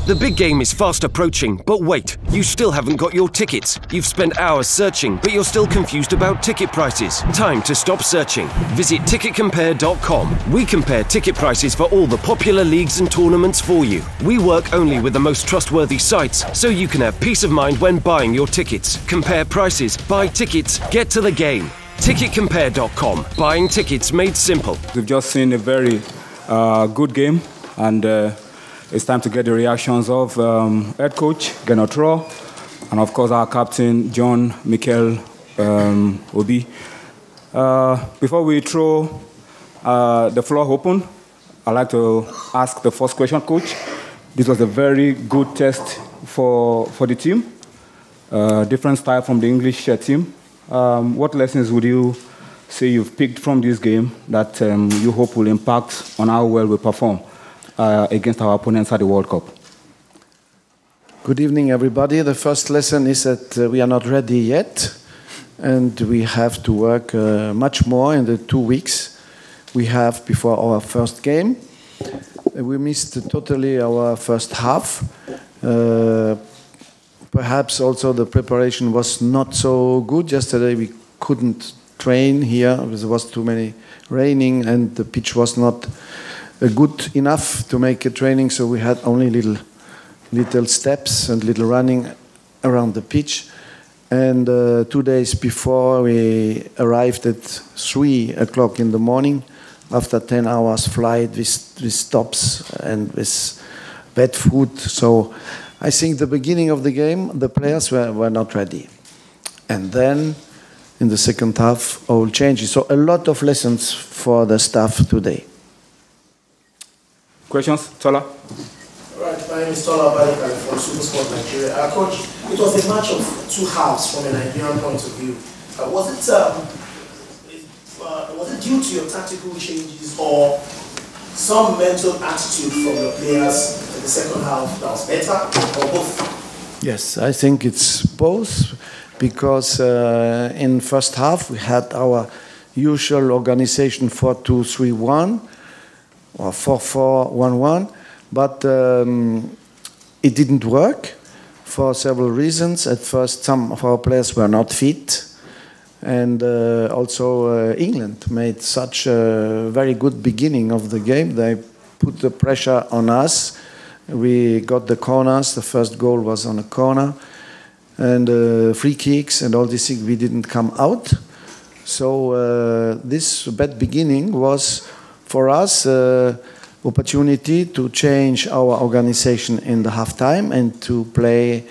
The big game is fast approaching, but wait, you still haven't got your tickets. You've spent hours searching, but you're still confused about ticket prices. Time to stop searching. Visit ticketcompare.com. We compare ticket prices for all the popular leagues and tournaments for you. We work only with the most trustworthy sites, so you can have peace of mind when buying your tickets. Compare prices, buy tickets, get to the game. Ticketcompare.com. Buying tickets made simple. We've just seen a very good game, and it's time to get the reactions of head coach Gernot Rohr and of course our captain John Obi. Before we throw the floor open, I'd like to ask the first question, coach. This was a very good test for the team. Different style from the English team. What lessons would you say you've picked from this game that you hope will impact on how well we perform against our opponents at the World Cup? Good evening, everybody. The first lesson is that we are not ready yet, and we have to work much more in the 2 weeks we have before our first game. We missed totally our first half. Perhaps also the preparation was not so good. Yesterday we couldn't train here. There was too many raining and the pitch was not good enough to make a training, so we had only little steps and little running around the pitch. And 2 days before we arrived at 3 o'clock in the morning, after 10 hours flight with stops and with bad food. So I think the beginning of the game, the players were not ready. And then in the second half, all changes. So a lot of lessons for the staff today. Questions? Tola? Right, my name is Tola from Supersport Nigeria. Coach, it was a match of 2 halves from a Nigerian point of view. Was it due to your tactical changes or some mental attitude from your players in the second half that was better, or both? Yes, I think it's both, because in first half we had our usual organization 4-2-3-1 or 4-4-1-1, but it didn't work for several reasons. At first, some of our players were not fit, and also England made such a very good beginning of the game. They put the pressure on us. We got the corners. The first goal was on a corner, and free kicks and all these things. We didn't come out. So this bad beginning was for us opportunity to change our organization in the halftime and to play a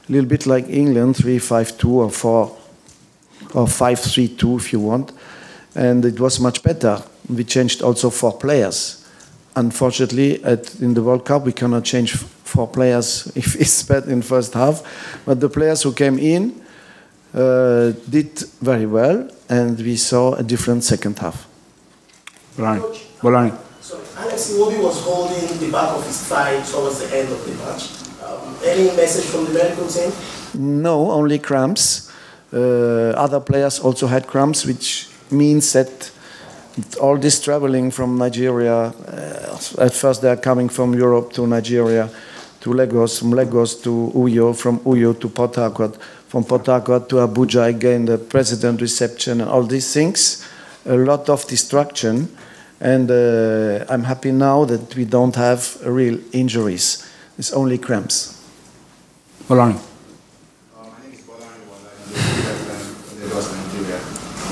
little bit like England, 3-5-2 or 4 or 5-3-2 if you want, and it was much better. We changed also 4 players. Unfortunately, in the World Cup we cannot change 4 players if it's bad in first half, but the players who came in did very well, and we saw a different second half. Bolani. So Alex Iwobi was holding the back of his thigh towards the end of the match. Any message from the medical team? No, only cramps. Other players also had cramps, which means that all this traveling from Nigeria, at first they are coming from Europe to Nigeria, to Lagos, from Lagos to Uyo, from Uyo to Port Harcourt, from Port Harcourt to Abuja again, the president reception and all these things, a lot of distraction. And I'm happy now that we don't have real injuries. It's only cramps. Bolani.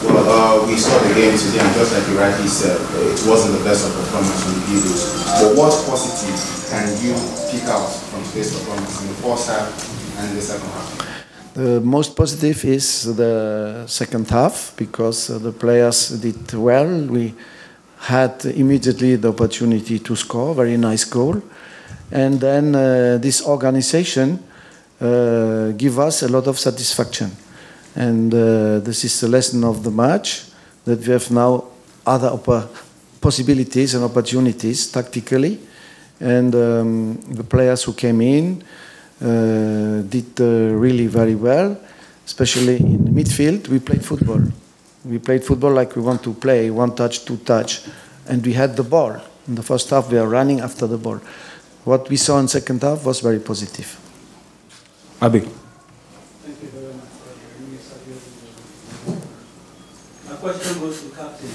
Well, we saw the game today, and just like you rightly said, it wasn't the best of performance from the Eagles. But what positive can you pick out from today's performance in the first half and in the second half? The most positive is the second half, because the players did well. We had immediately the opportunity to score, very nice goal. And then this organization gave us a lot of satisfaction. And this is the lesson of the match, that we have now other possibilities and opportunities tactically. And the players who came in did really very well, especially in the midfield. We played football. We played football like we want to play, 1 touch, 2 touch. And we had the ball. In the first half, we are running after the ball. what we saw in second half was very positive. Abi. Thank you very much. My question goes to the captain.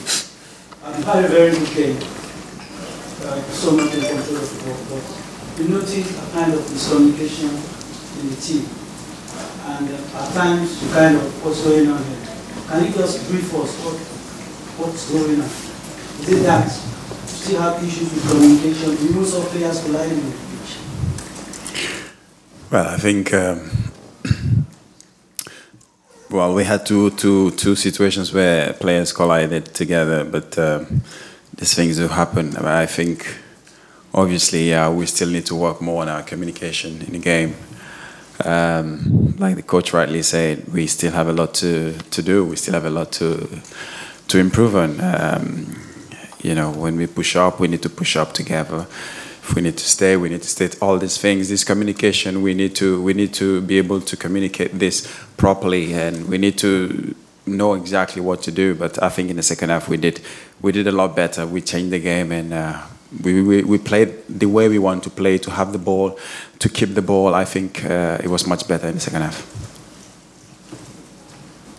I've had a very good game. So much in control of the ball, but you notice a kind of miscommunication in the team. And at times you kind of, what's going on here? Can you just brief us what's going on? Is it that you still have issues with communication? You know some players colliding with the pitch? Well, I think well, we had two situations where players collided together, but these things do happen. I think obviously we still need to work more on our communication in the game. Like the coach rightly said, we still have a lot to do. We still have a lot to improve on. You know, when we push up, we need to push up together. If we need to stay, we need to stay. All these things, this communication, we need to be able to communicate this properly, and we need to know exactly what to do. But I think in the second half we did a lot better. We changed the game, and we played the way we want to play, to have the ball, to keep the ball. I think it was much better in the second half.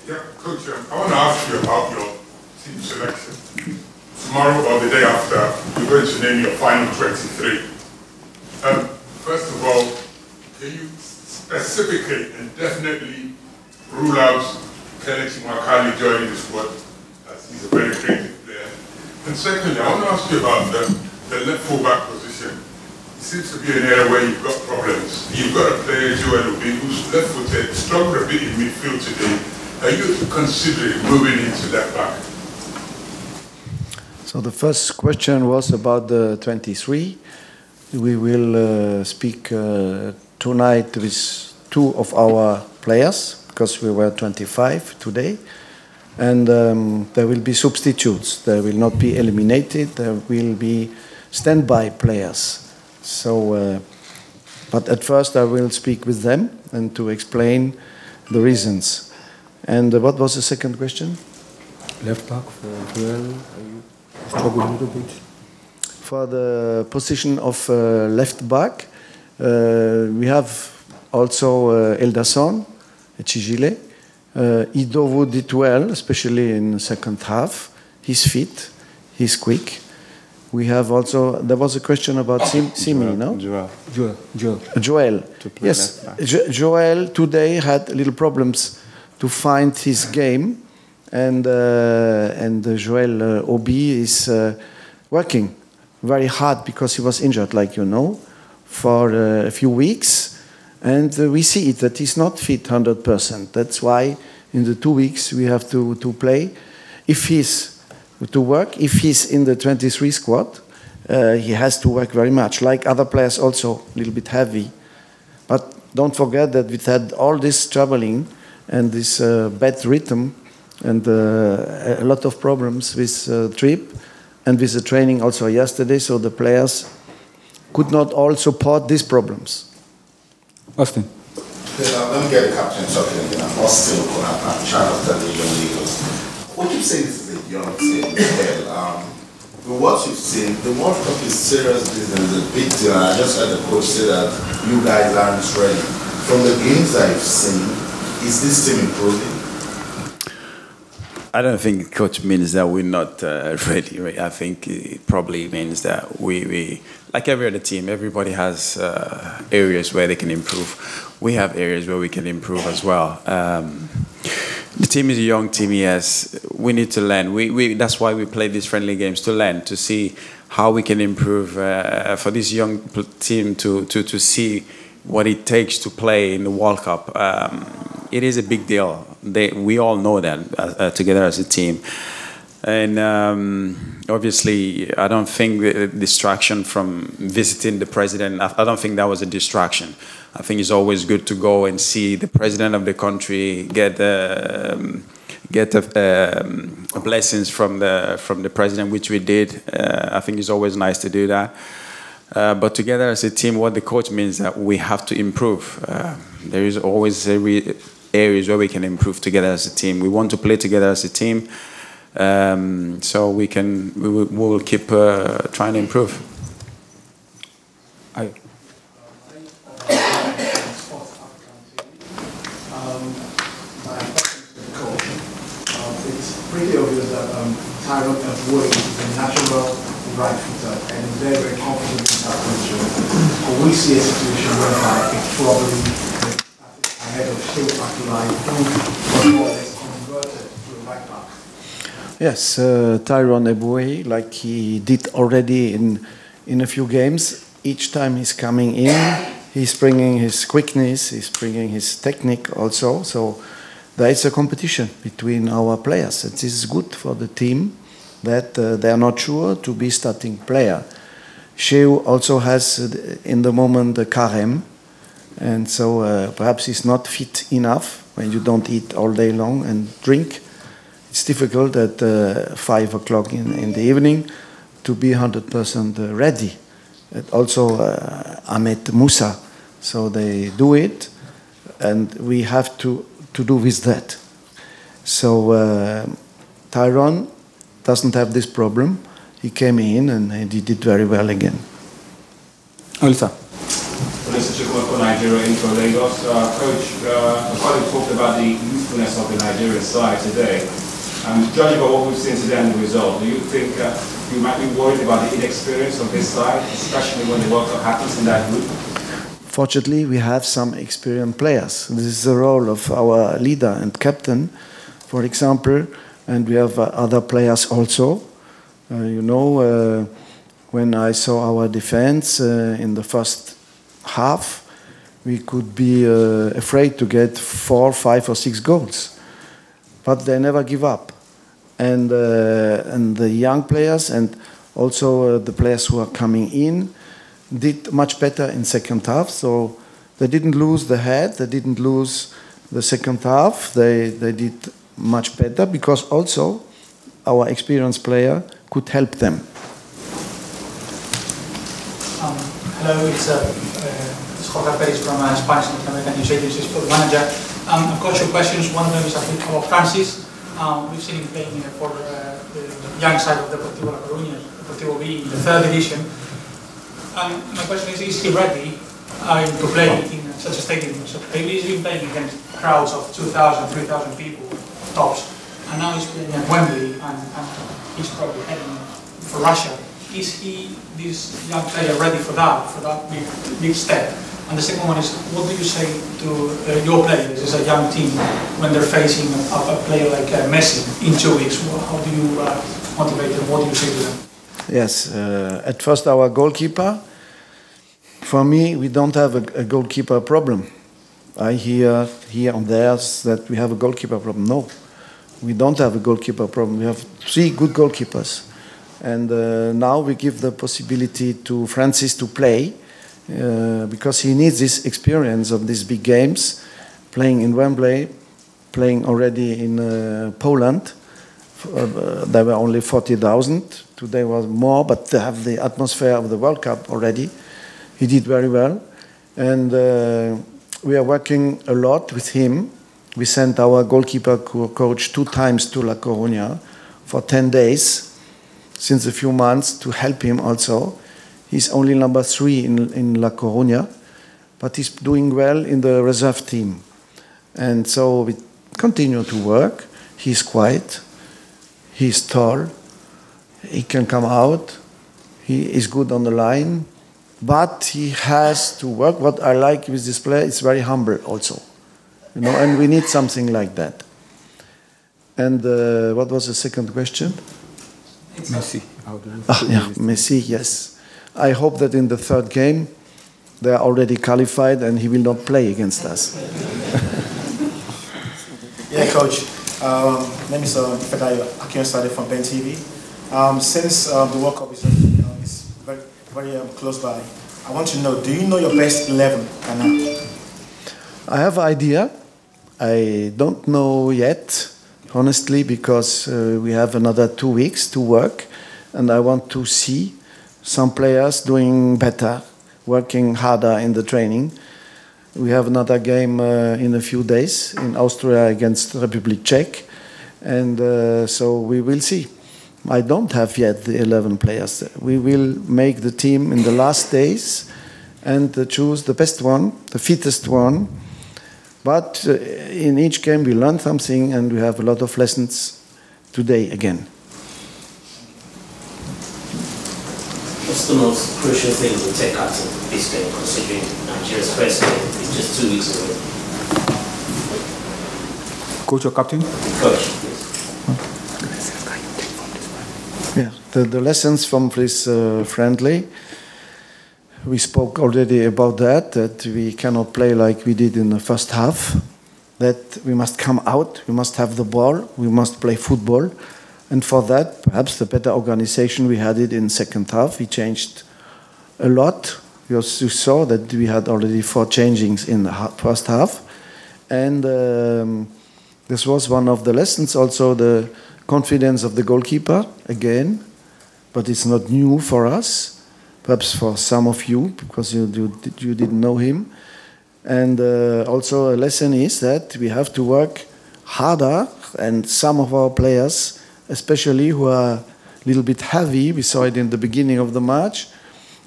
Yeah, Coach, I want to ask you about your team selection. Tomorrow or the day after, you're going to name your final 23. First of all, can you specifically and definitely rule out Kelechi Mwakali joining the squad, as he's a very creative player? And secondly, I want to ask you about the left fullback position. It seems to be an area where you've got problems. You've got a player, John Obi, who's left-footed, struggled a bit in midfield today. Are you considering moving into left back? So the first question was about the 23. We will speak tonight with two of our players, because we were 25 today. And there will be substitutes. They will not be eliminated. There will be standby players. So, but at first I will speak with them and to explain the reasons. And what was the second question? Left back for Joel. Struggle a little bit. For the position of left back, we have also Eldason, Chijile. Idowu did well, especially in the second half. He's fit, he's quick. We have also, there was a question about Simi, no? Joel. Yes, Joel today had little problems to find his game. And Joel Obi is working very hard because he was injured, like you know, for a few weeks. And we see it, that he's not fit 100%. That's why in the 2 weeks we have to play. If he's to work, if he's in the 23 squad, he has to work very much, like other players also, a little bit heavy. But don't forget that we've had all this traveling and this bad rhythm, and a lot of problems with trip and with the training also yesterday, so the players could not all support these problems. Austin. Let me get the captain talking again. I'm Austin, I'm trying to tell the young Eagles. What you say this is a young team. With what you've seen, the World Cup is serious business, a big deal. I just heard the coach say that you guys aren't ready. From the games that you've seen, is this team improving? I don't think coach means that we're not ready. Right? I think it probably means that we like every other team, everybody has areas where they can improve. We have areas where we can improve as well. The team is a young team, yes. We need to learn. That's why we play these friendly games, to learn, to see how we can improve for this young team to see what it takes to play in the World Cup. It is a big deal. We all know that together as a team. And obviously, I don't think the distraction from visiting the president, I don't think that was a distraction. I think it's always good to go and see the president of the country, get blessings from the president, which we did. I think it's always nice to do that. But together as a team, what the coach means that we have to improve. There is always areas where we can improve together as a team. We want to play together as a team, so we will keep trying to improve. Aye. My question to the coach. It's pretty obvious that Tyrone Eboué is a natural right footer and is very, very confident in that position. But we see a situation whereby it's probably ahead of Shea Fakulai, who was converted to a right back. Yes, Tyrone Eboué, like he did already in a few games, each time he's coming in, he's bringing his quickness, he's bringing his technique also. So there is a competition between our players. It is good for the team that they are not sure to be starting player. Sheu also has in the moment the carem, and so perhaps he's not fit enough when you don't eat all day long and drink. It's difficult at 5 o'clock in the evening to be 100% ready. And also Ahmed Moussa, so they do it, and we have to do with that. So Tyrone doesn't have this problem. He came in and he did very well again. Olisa. Olisa Chukwuka, Nigeria, Info Lagos. Coach, a colleague talked about the youthfulness of the Nigerian side today. Judging by what we've seen today and the result, do you think you might be worried about the inexperience of this side, especially when the World Cup happens in that group? Fortunately, we have some experienced players. This is the role of our leader and captain, for example, and we have other players also. When I saw our defense in the first half, we could be afraid to get 4, 5 or 6 goals. But they never give up. And the young players and also the players who are coming in did much better in second half. So they didn't lose the head, they didn't lose the second half. They did much better because also our experienced player could help them. Hello, it's Jorge Perez from Spanish American News Agency's football manager. I've got two questions. One of them is about Francis. We've seen him playing for the young side of the Deportivo La Coruña, Deportivo B in the 3rd division. My question is he ready to play in such a stadium? So he's been playing against crowds of 2,000, 3,000 people, tops, and now he's playing at Wembley and he's probably heading for Russia. Is this young player ready for that big step? And the second one is, what do you say to your players as a young team when they're facing a player like Messi in 2 weeks? How do you motivate them? What do you say to them? Yes, at first our goalkeeper. For me, we don't have a goalkeeper problem. I hear here and there that we have a goalkeeper problem. No, we don't have a goalkeeper problem. We have 3 good goalkeepers. And now we give the possibility to Francis to play because he needs this experience of these big games, playing in Wembley, playing already in Poland. There were only 40,000. Today was more, but they have the atmosphere of the World Cup already. He did very well. And we are working a lot with him. We sent our goalkeeper coach 2 times to La Coruña for 10 days, since a few months, to help him also. He's only number 3 in La Coruña, but he's doing well in the reserve team. And so we continue to work. He's quiet. He's tall. He can come out. He is good on the line. But he has to work. What I like with this player is very humble also. And we need something like that. And what was the second question? Messi. Messi, yes. I hope that in the 3rd game they are already qualified and he will not play against us. Yeah, Coach. My name is Fadayo Akinsade from Ben TV. Since the World Cup is very, very close by, I want to know, do you know your best 11? I have an idea. I don't know yet, honestly, because we have another 2 weeks to work, and I want to see some players doing better, working harder in the training. We have another game in a few days in Austria against Republic Czech, and so we will see. I don't have yet the 11 players. We will make the team in the last days, and choose the best one, the fittest one. But in each game we learn something, and we have a lot of lessons today again. What's the most crucial thing to take out of this game, considering Nigeria's first game is just 2 weeks away? Coach or captain? Coach, please. Yeah, the lessons from this friendly, we spoke already about that we cannot play like we did in the first half, that we must come out, we must have the ball, we must play football. And for that, perhaps the better organization we had it in second half. We changed a lot. You saw that we had already 4 changings in the first half. And this was one of the lessons. Also the confidence of the goalkeeper, again. But it's not new for us. Perhaps for some of you, because you didn't know him. And also a lesson is that we have to work harder. And some of our players, especially who are a little bit heavy. We saw it in the beginning of the match.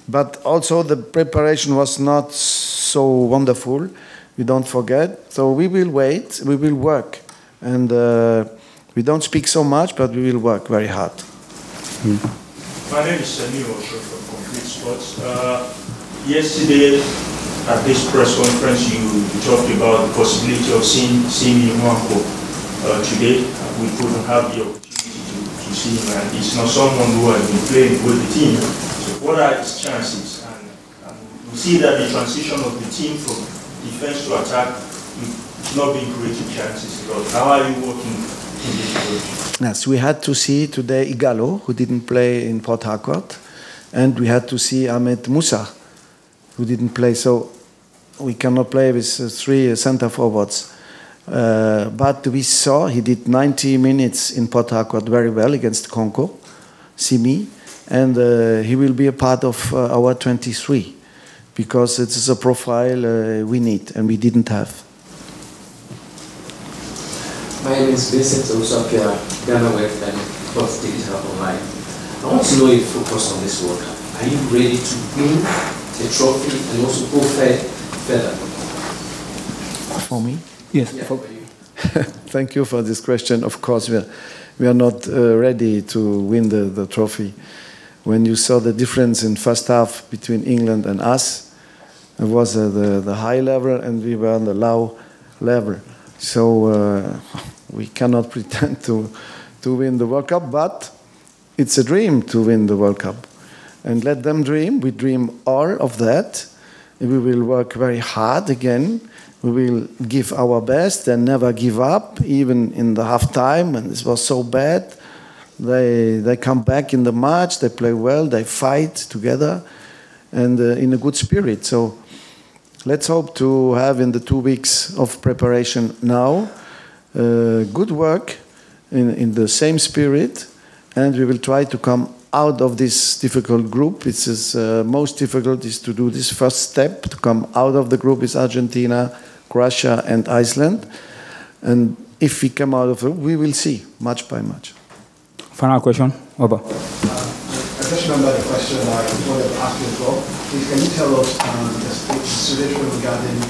But also the preparation was not so wonderful. We don't forget. So we will wait, we will work. And we don't speak so much, but we will work very hard. My name is Neil from Complete Sports. Yesterday at this press conference, you talked about the possibility of seeing Nwanko. Today, we couldn't have the opportunity to see him, and he's not someone who has been playing with the team. So what are his chances? And we see that the transition of the team from defense to attack is not being creating chances at all. How are you working in this direction? Yes, we had to see today Igalo, who didn't play in Port Harcourt, and we had to see Ahmed Musa, who didn't play. So we cannot play with 3 center forwards. But we saw he did 90 minutes in Port Harcourt very well against Congo, Simi, and he will be a part of our 23 because it is a profile we need and we didn't have. My name is Vincent Osapia, Ghana Web and Sports Digital Online. I want to know your focus on this World Cup. Are you ready to win the trophy and also go further? For me? Yes. Yeah, for you. Thank you for this question. Of course, we are not ready to win the trophy. When you saw the difference in first half between England and us, it was the high level and we were on the low level. So we cannot pretend to win the World Cup, but it's a dream to win the World Cup. And let them dream. We dream all of that. We will work very hard again. We will give our best and never give up, even in the half-time, and this was so bad. They come back in the match, they play well, they fight together, and in a good spirit. So let's hope to have in the 2 weeks of preparation now good work in the same spirit, and we will try to come out of this difficult group. It's most difficult is to do this first step, to come out of the group is Argentina, Croatia and Iceland. And if we come out of it, we will see, match by match. Final question, Oba. I just remember the question I wanted to ask you as well. Please, can you tell us the situation regarding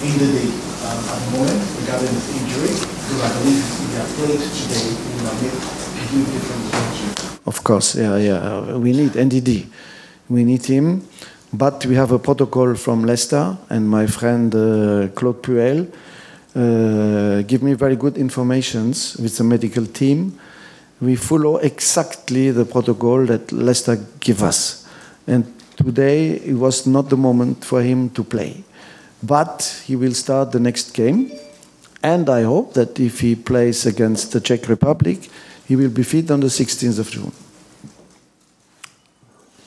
Indy at the moment, regarding his injury? Because I believe if he had played today, he would have made a huge difference. Of course, yeah. We need NDD. We need him. But we have a protocol from Leicester, and my friend Claude Puel give me very good informations with the medical team. We follow exactly the protocol that Leicester give us. And today it was not the moment for him to play. But he will start the next game. And I hope that if he plays against the Czech Republic, he will be fit on the 16th of June.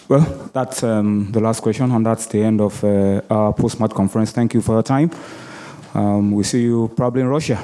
Well, that's the last question, and that's the end of our post-match conference. Thank you for your time. We'll see you probably in Russia.